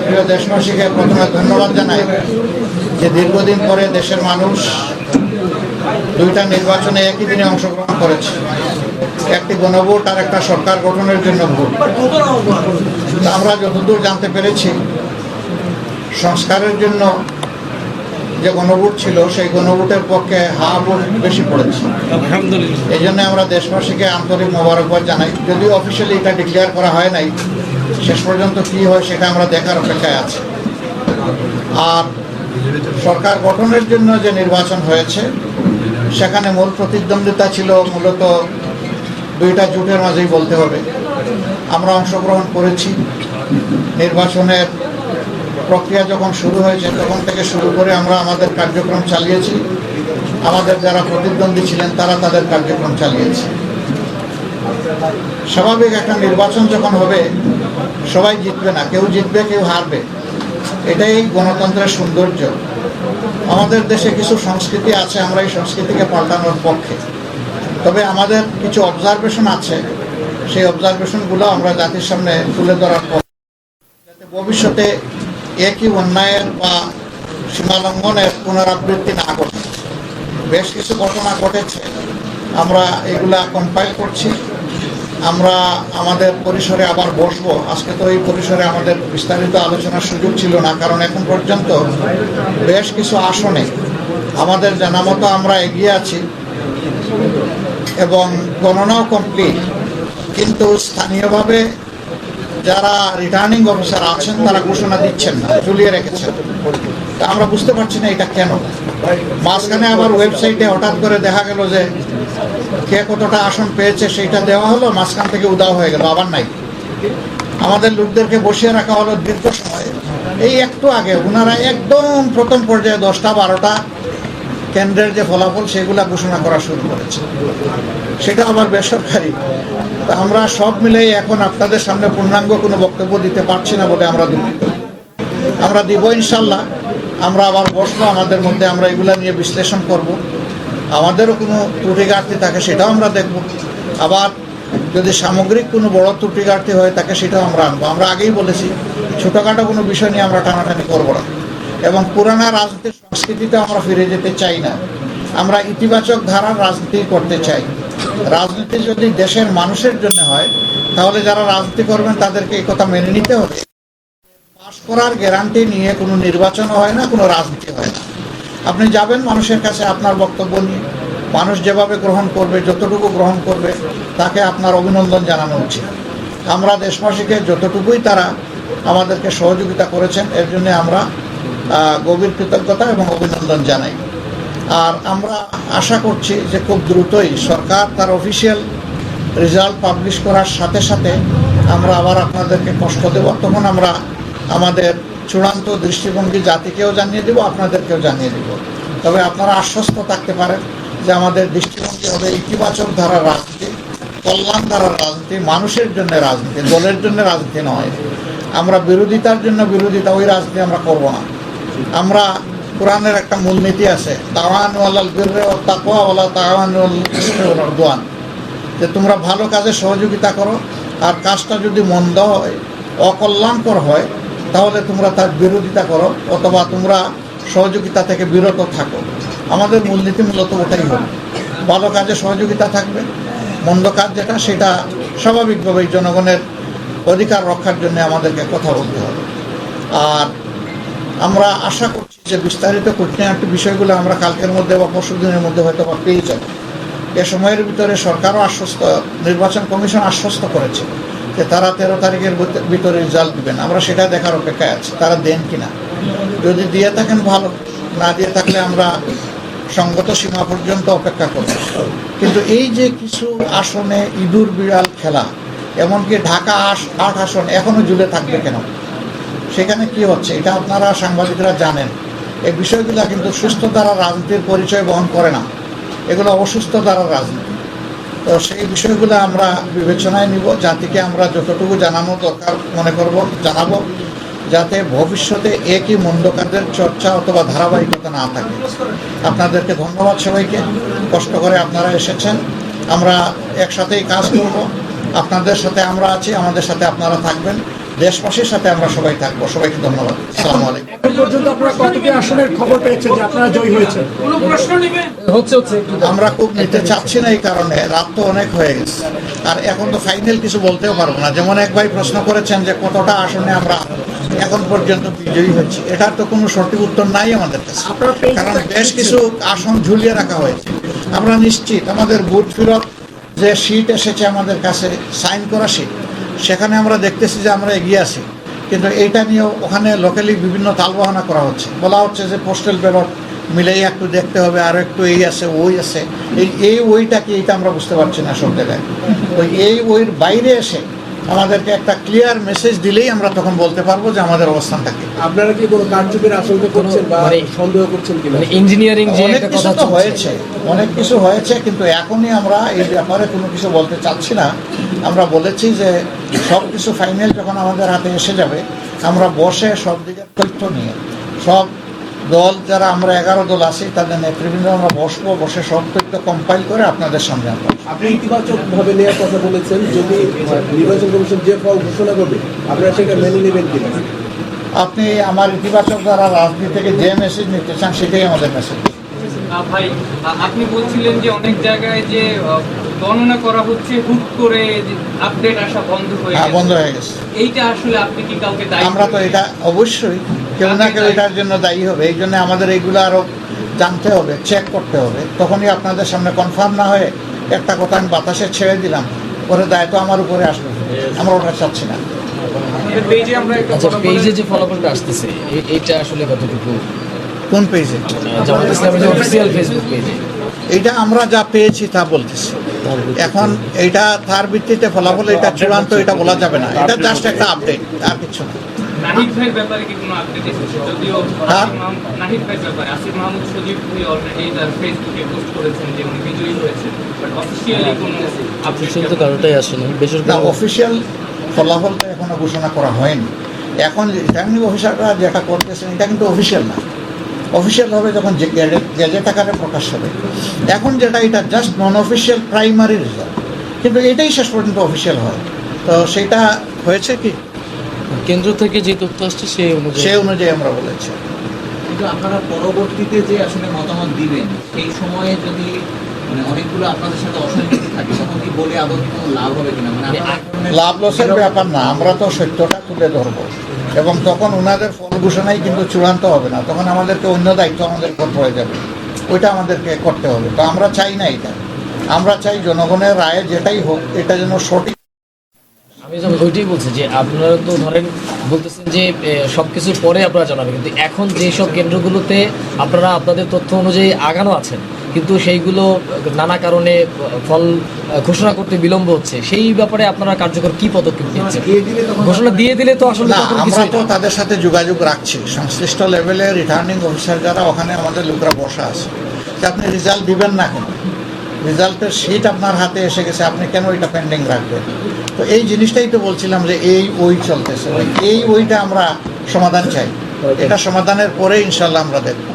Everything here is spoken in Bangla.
প্রিয় দেশবাসীকে প্রথমে ধন্যবাদ জানাই যে দীর্ঘদিন পরে দেশের মানুষ দুইটা নির্বাচনে একই দিনে অংশগ্রহণ করেছে, একটি গণভোট আর একটা সরকার গঠনের জন্য ভোট। আমরা যতদূর জানতে পেরেছি, সংস্কারের জন্য যে গণভোট ছিল সেই গণভোটের পক্ষে হা ভোট বেশি পড়েছে। এই জন্য আমরা দেশবাসীকে আন্তরিক মোবারকবাদ জানাই। যদিও অফিসিয়ালি এটা ডিক্লেয়ার করা হয় নাই, শেষ পর্যন্ত কি হয় সেটা আমরা দেখার অপেক্ষায় আছি। আর সরকার গঠনের জন্য যে নির্বাচন হয়েছে সেখানে মূল প্রতিদ্বন্দ্বিতা ছিল মূলত দুইটা জোটের মাঝেই বলতে হবে। আমরা অংশগ্রহণ করেছি। নির্বাচনের প্রক্রিয়া যখন শুরু হয়েছে তখন থেকে শুরু করে আমরা আমাদের কার্যক্রম চালিয়েছি। আমাদের যারা প্রতিদ্বন্দ্বী ছিলেন তারা তাদের কার্যক্রম চালিয়েছে। স্বাভাবিক একটা নির্বাচন যখন হবে সবাই জিতবে না, কেউ জিতবে কেউ হারবে, এটাই গণতন্ত্রের সৌন্দর্য। আমাদের দেশে কিছু সংস্কৃতি আছে, আমরা এই সংস্কৃতিকে পাল্টানোর পক্ষে। তবে আমাদের কিছু অবজারভেশন আছে, সেই অবজারভেশনগুলো আমরা জাতির সামনে তুলে ধরার পর যাতে ভবিষ্যতে একই অন্যায়ের বা সীমালঙ্ঘনের পুনরাবৃত্তি না ঘটে। বেশ কিছু ঘটনা ঘটেছে, আমরা এগুলা কম্পাইল করছি। আমরা আমাদের পরিসরে আবার বসবো। আজকে তো এই পরিসরে আমাদের বিস্তারিত আলোচনার সুযোগ ছিল না, কারণ এখন পর্যন্ত বেশ কিছু আসনে আমাদের জানা মতো আমরা এগিয়ে আছি এবং গণনাও কমপ্লিট। কিন্তু স্থানীয়ভাবে যারা রিটার্নিং অফিসার আছেন তারা ঘোষণা দিচ্ছেন না, ঝুলিয়ে রেখেছেন। তা আমরা বুঝতে পারছি না এটা কেন। মাঝখানে আবার ওয়েবসাইটে হঠাৎ করে দেখা গেল যে কে কতটা আসন পেয়েছে সেইটা দেওয়া হলো, মাঝখান থেকে উদাও হয়ে গেল, আবার নাই। আমাদের লোকদেরকে বসিয়ে রাখা হলো দীর্ঘ সময়। এই একটু আগে ওনারা একদম প্রথম পর্যায়ে 10টা 12টা কেন্দ্রের যে ফলাফল সেগুলা ঘোষণা করা শুরু করেছে, সেটা আবার বেসরকারি। তা আমরা সব মিলেই এখন আপনাদের সামনে পূর্ণাঙ্গ কোনো বক্তব্য দিতে পারছি না বলে আমরা দুঃখিত। আমরা দিব ইনশাল্লাহ। আমরা আবার বসবো, আমাদের মধ্যে আমরা এগুলা নিয়ে বিশ্লেষণ করব। আমাদেরও কোনো ত্রুটি ঘাটতি থাকে সেটাও আমরা দেখব। আবার যদি সামগ্রিক কোনো বড় ত্রুটি ঘাটতি হয় থাকে সেটাও আমরা আনবো। আমরা আগেই বলেছি ছোটোখাটো কোনো বিষয় নিয়ে আমরা টানাটানি করবো না এবং পুরানা রাজনীতির সংস্কৃতিতে আমরা ফিরে যেতে চাই না। আমরা ইতিবাচক ধারার রাজনীতি করতে চাই। রাজনীতি যদি দেশের মানুষের জন্য হয় তাহলে যারা রাজনীতি করবেন তাদেরকে এই কথা মেনে নিতে হবে। পাশ করার গ্যারান্টি নিয়ে কোনো নির্বাচন হয় না, কোনো রাজনীতি হয় না। আপনি যাবেন মানুষের কাছে আপনার বক্তব্য নিয়ে, মানুষ যেভাবে গ্রহণ করবে, যতটুকু গ্রহণ করবে তাকে আপনার অভিনন্দন জানানো উচিত। আমরা দেশবাসীকে যতটুকুই তারা আমাদেরকে সহযোগিতা করেছেন এর জন্য আমরা গভীর কৃতজ্ঞতা এবং অভিনন্দন জানাই। আর আমরা আশা করছি যে খুব দ্রুতই সরকার তার অফিসিয়াল রেজাল্ট পাবলিশ করার সাথে সাথে আমরা আবার আপনাদেরকে কষ্ট দেব। তখন আমরা আমাদের চূড়ান্ত দৃষ্টিভঙ্গি জাতিকেও জানিয়ে দেব, আপনাদেরকেও জানিয়ে দেব। তবে আপনারা আশ্বস্ত থাকতে পারেন যে আমাদের দৃষ্টিভঙ্গি হবে ইতিবাচক ধারার রাজনীতি, কল্যাণ ধারার রাজনীতি, মানুষের জন্য রাজনীতি, দলের জন্য রাজনীতি নয়। আমরা বিরোধিতার জন্য বিরোধিতা, ওই রাজনীতি আমরা করব না। আমরা কোরআনের একটা মূলনীতি আছে, তাওয়ানু আলাল বিররি ওয়াত তাকওয়া ওয়ালা তাওয়ানু আলাল ইসমি ওয়াল উদওয়ান, যে তোমরা ভালো কাজে সহযোগিতা করো, আর কাজটা যদি মন্দ হয়, অকল্যাণকর হয়, তাহলে তোমরা তার বিরোধিতা করো অথবা তোমরা সহযোগিতা থেকে বিরত থাকো। আমাদের মূলনীতি মূলত ওটাই হবে, ভালো কাজে সহযোগিতা থাকবে, মন্দ কাজ যেটা সেটা স্বাভাবিকভাবেই জনগণের অধিকার রক্ষার জন্য আমাদেরকে কথা বলতে হবে। আর আমরা আশা করছি যে বিস্তারিত খুঁটিনাটি বিষয়গুলো আমরা কালকের মধ্যে বা পরশু দিনের মধ্যে হয়তো বা পেয়ে যাব। এ সময়ের ভিতরে সরকারও আশ্বস্ত, নির্বাচন কমিশন আশ্বস্ত করেছে যে তারা 13 তারিখের ভিতরে রেজাল্ট দিবেন। আমরা সেটা দেখার অপেক্ষায় আছি, তারা দেন কিনা। যদি দিয়ে থাকেন ভালো, না দিয়ে থাকলে আমরা সঙ্গত সীমা পর্যন্ত অপেক্ষা করব। কিন্তু এই যে কিছু আসনে ইঁদুর বিড়াল খেলা, এমনকি ঢাকা 8 আসন এখনো ঝুলে থাকবে কেন, সেখানে কি হচ্ছে এটা আপনারা সাংবাদিকরা জানেন। এই বিষয়গুলো কিন্তু সুস্থ ধারার রাজনীতির পরিচয় বহন করে না, এগুলো অসুস্থ ধারার রাজনীতি। তো সেই বিষয়গুলো আমরা বিবেচনায় নিব, জাতিকে আমরা যতটুকু জানানো দরকার মনে করব জানাবো, যাতে ভবিষ্যতে একই মন্দ কাজের চর্চা অথবা ধারাবাহিকতা না থাকে। আপনাদেরকে ধন্যবাদ সবাইকে, কষ্ট করে আপনারা এসেছেন। আমরা একসাথেই কাজ করব, আপনাদের সাথে আমরা আছি, আমাদের সাথে আপনারা থাকবেন। দেশবাসীর সাথে আমরা সবাই থাকবো। সবাইকে ধন্যবাদ। আসসালামু আলাইকুম। এখন পর্যন্ত আপনারা কতটি আসনের খবর পেয়েছেন যে আপনারা জয়ী হয়েছেন? আমরা খুব নিতে চাচ্ছি না, এই কারণে রাত তো অনেক হয়ে গেছে, আর এখন তো ফাইনাল কিছু বলতেও পারবো না। যেমন এক ভাই প্রশ্ন করেছেন যে কতটা আসনে আমরা এখন পর্যন্ত বিজয়ী হয়েছি, এটার তো কোনো সঠিক উত্তর নাই আমাদের কাছে, কারণ বেশ কিছু আসন ঝুলিয়ে রাখা হয়েছে। আমরা নিশ্চিত আমাদের বুথ ফেরত যে সিট এসেছে আমাদের কাছে, সাইন করা সিট, সেখানে আমরা দেখতেছি যে আমরা এগিয়ে আছি, কিন্তু এইটা নিয়েও ওখানে লোকালি বিভিন্ন তালবাহানা করা হচ্ছে। বলা হচ্ছে যে পোস্টাল ব্যালট মিলেই একটু দেখতে হবে, আর একটু এই আছে ওই আছে, এই ওইটা কি, এইটা আমরা বুঝতে পারছি না সব জায়গায়। তো এই ওইর বাইরে এসে আমাদেরকে একটা ক্লিয়ার মেসেজ দিলেই আমরা তখন বলতে পারবো যে আমাদের অবস্থানটা কি। আপনারা কি কোনো কারচুপির আশঙ্কা করছেন বা সন্দেহ করছেন কিনা? ইঞ্জিনিয়ারিং যে অনেক একটা কিছু কথা তো চলছে, হয়েছে, অনেক কিছু হয়েছে, কিন্তু এখনই আমরা এই ব্যাপারে কোনো কিছু বলতে চাচ্ছি না। আমরা বলেছি যে সব কিছু ফাইনাল যখন আমাদের হাতে এসে যাবে, আমরা বসে সব দিকের তথ্য নিয়ে সব দল, যারা আমরা 11 দল আছি তাদের নেতৃবৃন্দ আমরা বসবো, বসে সব তথ্য কম্পাইল করে আপনাদের সামনে আনবো। আপনি ইতিবাচক ভাবে নেওয়ার কথা বলেছেন, যদি নির্বাচন কমিশন যে ফল ঘোষণা করবে আপনারা সেটা মেনে নেবেন কিনা? আপনি আমার ইতিবাচক দ্বারা রাজনীতি থেকে যে মেসেজ নিতে চান সেটাই আমাদের মেসেজ। ভাই, আপনি বলছিলেন যে অনেক জায়গায় যে গণনা করা হচ্ছে, হুট করে আপডেট আসা বন্ধ হয়ে গেছে। বন্ধ হয়ে গেছে। এইটা আসলে আপনি কি কাউকে দায়ী? আমরা তো এটা অবশ্যই কেউ না কেউ এটার জন্য দায়ী হবে, এই জন্য আমাদের এইগুলো আরো জানতে হবে, চেক করতে হবে। তখনই আপনাদের সামনে কনফার্ম না হয়ে একটা কথা আমি বাতাসে ছেড়ে দিলাম, পরে দায়িত্ব আমার উপরে আসবে, আমরা ওটা চাচ্ছি না। আচ্ছা, পেজে যে ফলাফলটা আসতেছে এইটা আসলে কতটুকু? কোন পেজে? জামাত ইসলামের যে অফিসিয়াল ফেসবুক পেজে। এটা আমরা যা পেয়েছি তা বলতেছি। এখন এইটা তার ভিত্তিতে ফলাফল, এটা চূড়ান্ত এটা বলা যাবে না, এটা জাস্ট একটা আপডেট, আর কিছু না। নাহিদ ভাইয়ের ব্যাপারে কি কোনো আপডেট এসেছে? যদিও নাহিদ ভাইয়ের ব্যাপারে আসিফ মাহমুদ সজীব ভাই অলরেডি তার ফেসবুকে পোস্ট করেছেন যে উনি বিজয়ী হয়েছেন, বাট অফিসিয়ালি কোনো অফিসিয়াল তো কারোটাই আসেনি, না, বেসরকারি অফিসিয়াল ফলাফলটা এখনো ঘোষণা করা হয়নি। এখন রিটার্নিং অফিসাররা যেটা করতেছেন এটা কিন্তু অফিসিয়াল না, অফিসিয়াল হবে যখন গেজেট আকারে প্রকাশ হবে। এখন যেটা এটা জাস্ট নন অফিসিয়াল প্রাইমারি রেজাল্ট, কিন্তু এটাই শেষ পর্যন্ত অফিসিয়াল হয়। তো সেটা হয়েছে কি কেন্দ্র থেকে যে তথ্য আসছে সেই অনুযায়ী আমরা বলেছি। কিন্তু আপনারা পরবর্তীতে যে আসলে মতামত দিবেন সেই সময়ে যদি মানে অনেকগুলো আপনাদের সাথে অসঙ্গতি থাকে, তখন কি বলে আদৌ কি কোনো লাভ হবে কিনা? মানে লাভ লসের ব্যাপার না, আমরা তো সত্যটা তুলে ধরবো, এবং তখন ওনাদের ফল ঘোষণাই কিন্তু চূড়ান্ত হবে না, তখন আমাদেরকে অন্য দায়িত্ব আমাদের উপর পড়ে যাবে, ওইটা আমাদেরকে করতে হবে। তো আমরা চাই না এটা, আমরা চাই জনগণের রায়ে যেটাই হোক এটা যেন সঠিক। আমি যেমন ওইটাই বলছি যে আপনারা তো ধরেন বলতেছেন যে সবকিছুর পরে আপনারা জানাবেন, কিন্তু এখন যেসব কেন্দ্রগুলোতে আপনারা আপনাদের তথ্য অনুযায়ী আগানো আছেন, কিন্তু সেইগুলো নানা কারণে ফল ঘোষণা করতে বিলম্ব হচ্ছে, সেই ব্যাপারে আপনারা কার্যকর কি পদক্ষেপ নিচ্ছেন? ঘোষণা দিয়ে দিলে তো আসলে না, আমরা তো তাদের সাথে যোগাযোগ রাখছি, সংশ্লিষ্ট লেভেলে রিটার্নিং অফিসার যারা ওখানে আমাদের লোকরা বসা আছে, যে আপনি রেজাল্ট দিবেন না কেন, রেজাল্টের শিট আপনার হাতে এসে গেছে, আপনি কেন ওইটা পেন্ডিং রাখবেন? তো এই জিনিসটাই তো বলছিলাম যে এই ওই চলতেছে, ওইটা আমরা সমাধান চাই, এটা সমাধানের পরে ইনশাল্লাহ আমরা দেখব।